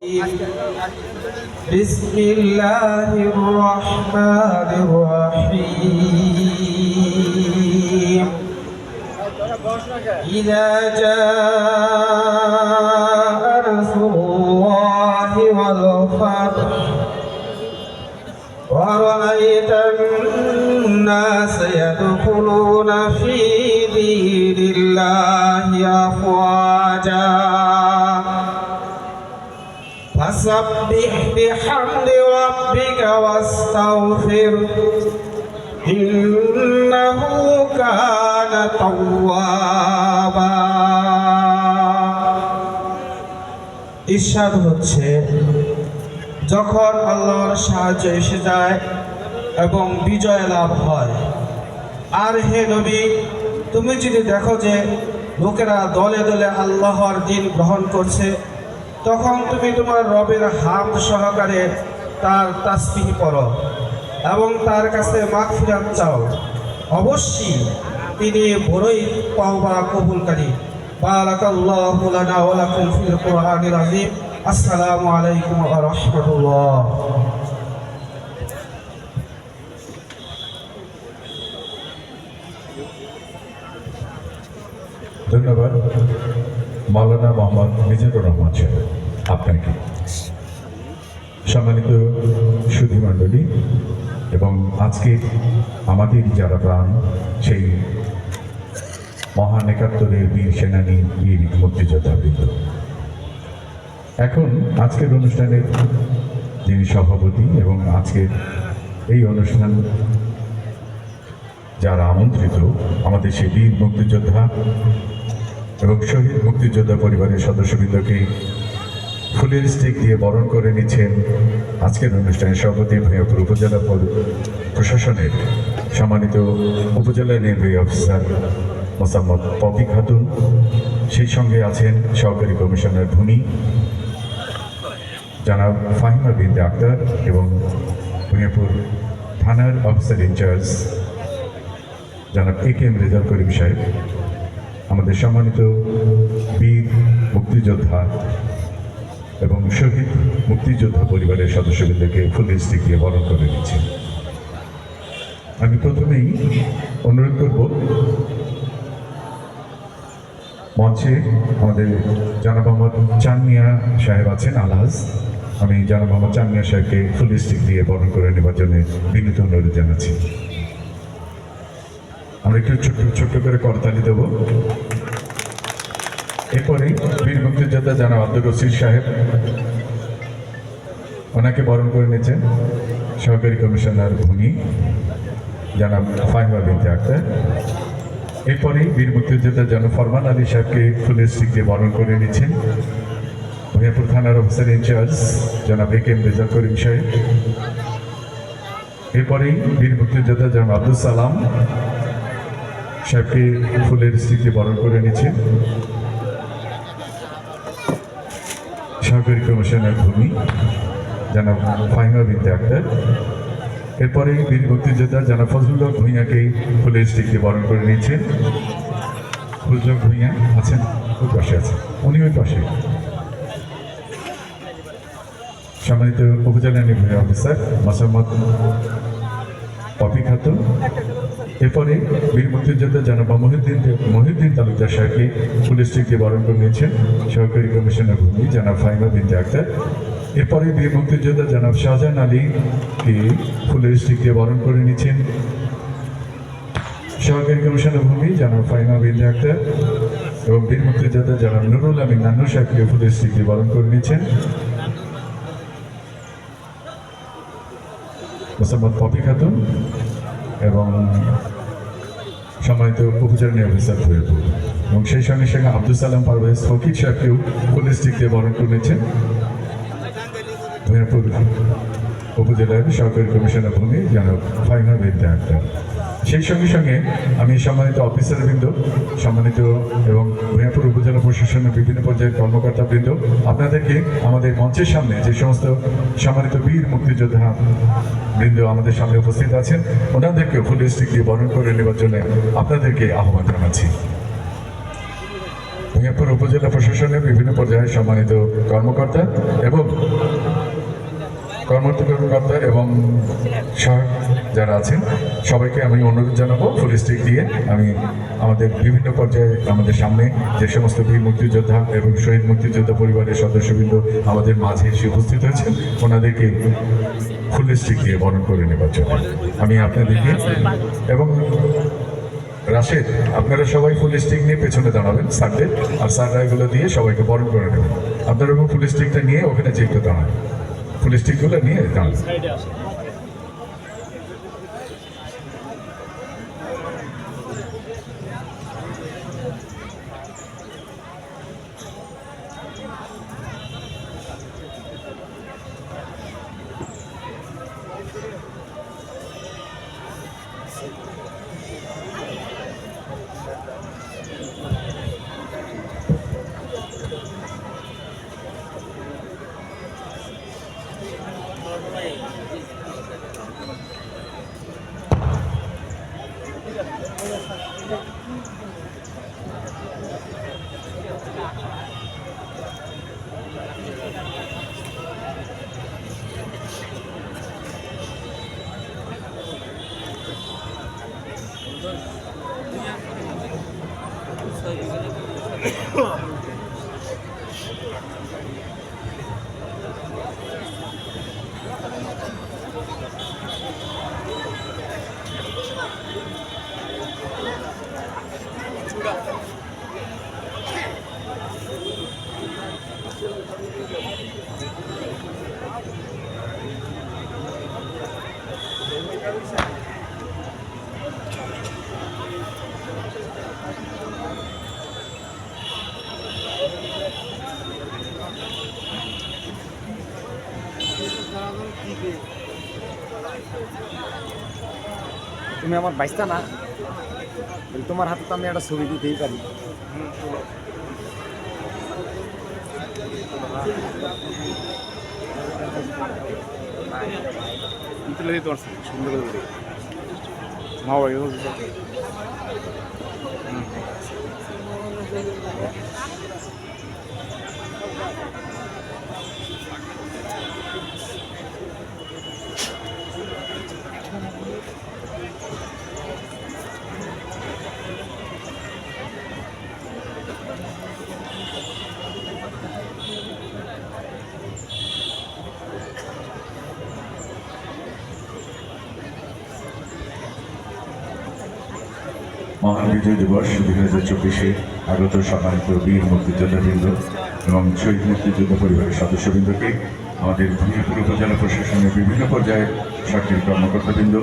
بسم الله الرحمن الرحيم إذا جاء نصر الله والفتح ورأيت الناس يدخلون في دين الله أفواجا فسبح بحمد ربك واستغفر إنه كان توابا। ইরশাদ হচ্ছে, যখন আল্লাহর সাহায্য এসে যায় এবং বিজয় লাভ হয়, আর হে নবী, তুমি যদি দেখো যে লোকেরা দলে দলে আল্লাহর দ্বীন গ্রহণ করছে, তখন তুমি তোমার রবের হামদ সহকারে তার তাসবিহ পড়ো এবং তার কাছে মাগফিরাত চাও। অবশ্যই তিনি বড়ই তওবা কবুলকারী। বারাকাল্লাহু লানা ওয়া লাকুম ফিল কুরআনিল আযীম। আসসালামু আলাইকুম ওয়া রাহমাতুল্লাহ। ধন্যবাদ মাওলানা মোহাম্মদ মিজানুর রহমান সাহেব আপনাকে। সম্মানিত সুধীমণ্ডলী এবং আজকে আমাদের যারা প্রাণ, সেই মহান একাত্তরের বীর সেনানী, বীর মুক্তিযোদ্ধাবৃন্দ, এখন আজকের অনুষ্ঠানের যিনি সভাপতি এবং আজকের এই অনুষ্ঠান যারা আমন্ত্রিত, আমাদের সেই বীর মুক্তিযোদ্ধা এবং শহীদ মুক্তিযোদ্ধা পরিবারের সদস্যবৃন্দকে ফুলের স্টিক দিয়ে বরণ করে নিচ্ছেন আজকের অনুষ্ঠানের সভাপতি ভূঁইয়াপুর উপজেলা প্রশাসনের সম্মানিত উপজেলা নির্বাহী অফিসার মোসাম্মদ পপি খাতুন। সেই সঙ্গে আছেন সহকারী কমিশনার ভূমি জনাব ফাহিমা বিনতে আক্তার এবং ভূঁইয়াপুর থানার অফিসার ইনচার্জ জনাব এ.কে.এম. রেজাউল করিম সাহেব, আমাদের সম্মানিত বীর মুক্তিযোদ্ধা এবং শহীদ মুক্তিযোদ্ধা পরিবারের সদস্যবৃন্দকে ফুলের স্টিক দিয়ে বরণ করে দিচ্ছি। আমি প্রথমেই অনুরোধ করব, মঞ্চে আমাদের জনাব মোহাম্মদ চানমিয়া সাহেব আছেন আলহাজ। আমি জনাব মোহাম্মদ চানমিয়া সাহেবকে ফুলের স্টিক দিয়ে বরণ করে নেবার জন্য বিনীত অনুরোধ জানাচ্ছি। আমরা একটু ছোট্ট করে করতালি দেব। এরপরে বীর মুক্তিযোদ্ধা জনাব আব্দুর রশিদ সাহেব, ওনাকে বরণ করে নিয়েছেন সহকারী কমিশনার ভূমি জনাব ফাহিমা বিনতে আক্তার। এরপরে বীর মুক্তিযোদ্ধা জনাব ফরমান আলী সাহেবকে ফুলের স্টিক দিয়ে বরণ করে নিচ্ছেন ভূঁইয়াপুর থানার অফিসার ইনচার্জ জনাব এ.কে.এম. রেজাউল করিম সাহেব। এরপরেই বীর মুক্তিযোদ্ধা জনাব আব্দুল সালাম সাহেবকে ফুলের স্টিক দিয়ে বরণ করে নিচ্ছেন সহকারী কমিশনার ভূমি জনাব ফাহিমা বিনতে আক্তার। এরপরে বীর মুক্তিযোদ্ধা জনাব ফজলুল হক ভূঁইয়াকে ফুলের স্টিক দিয়ে বরণ করে নিচ্ছেন ফজলুল হক ভূঁইয়া আছেন, ওই পাশে আছেন, উনি ওই পাশে। সম্মানিত উপজেলা নির্বাহী অফিসার মোসাম্মদ পপি খাতুন। এরপরে বীর মুক্তিযোদ্ধা জনাব মহিউদ্দিন তালুকদার সাহেবকে ফুলের স্টিক দিয়ে বরণ করে নিয়েছেন সহকারী কমিশনার ভূমি জনাব ফাহিমা বিনতে আক্তার। এরপরে বীর মুক্তিযোদ্ধা জনাব শাহজাহান আলীকে ফুলের স্টিক দিয়ে বরণ করে নিচ্ছেন সহকারী কমিশনার ভূমি জনাব ফাহিমা বিনতে আক্তার এবং বীর মুক্তিযোদ্ধা জনাব নুরুল আমিন নান্নু সাহেবকে ফুলের স্টিক দিয়ে বরণ করে নিচ্ছেন মোসাম্মদ পপি খাতুন এবং সম্মানিত উপজেলা নির্বাহী অফিসার ভূঁইয়াপুর। এবং সেই সঙ্গে সঙ্গে আব্দুল সালাম পারভেজ ফকির সাহেবকেও ফুলের স্টিক দিয়ে বরণ করে নিচ্ছেন ভূঁইয়াপুর উপজেলার সহকারী কমিশনার ভূমি জনাব ফাহিমা বিনতে আক্তার। সেই সঙ্গে সঙ্গে আমি সম্মানিত অফিসারবৃন্দ, সম্মানিত এবং ভূঁইয়াপুর উপজেলা প্রশাসনের বিভিন্ন পর্যায়ের কর্মকর্তাবৃন্দ, আপনাদেরকে আমাদের মঞ্চের সামনে যে সমস্ত সম্মানিত বীর মুক্তিযোদ্ধা বৃন্দ আমাদের সামনে উপস্থিত আছেন, ওনাদেরকে ফুলের স্টিক দিয়ে বরণ করে নেবার জন্য আপনাদেরকে আহ্বান জানাচ্ছি। ভূঁইয়াপুর উপজেলা প্রশাসনের বিভিন্ন পর্যায়ে সম্মানিত কর্মকর্তা এবং সহায়ক যারা আছেন সবাইকে আমি অনুরোধ জানাবো ফুল স্টিক দিয়ে আমি আমাদের বিভিন্ন পর্যায়ে আমাদের সামনে যে সমস্ত বীর মুক্তিযোদ্ধা এবং শহীদ মুক্তিযোদ্ধা পরিবারের সদস্যবৃন্দ আমাদের মাঝে এসে উপস্থিত হয়েছেন ওনাদেরকে ফুল স্টিক দিয়ে বরণ করে নেবার জন্য আমি আপনাদেরকে এবং রাশেদ আপনারা সবাই ফুল স্টিক নিয়ে পেছনে দাঁড়াবেন স্যারদের আর স্যাররা এগুলো দিয়ে সবাইকে বরণ করে নেবেন আপনারা ফুল স্টিকটা নিয়ে ওখানে যে একটু দাঁড়ান ফুল স্টিকগুলো নিয়ে দাঁড়ান তুমি আমার বাইসটা না তোমার হাতে তো আমি একটা ছবি দিতেই পারি সুন্দর করে মা বাড়ি মহান বিজয় দিবস 2024 আগত সম্মানিত বীর মুক্তিযোদ্ধাবৃন্দ এবং শহীদ মুক্তিযোদ্ধা পরিবারের সদস্যবৃন্দকে আমাদের ভূঁইয়াপুর উপজেলা প্রশাসনের বিভিন্ন পর্যায়ে সরকারি কর্মকর্তাবৃন্দ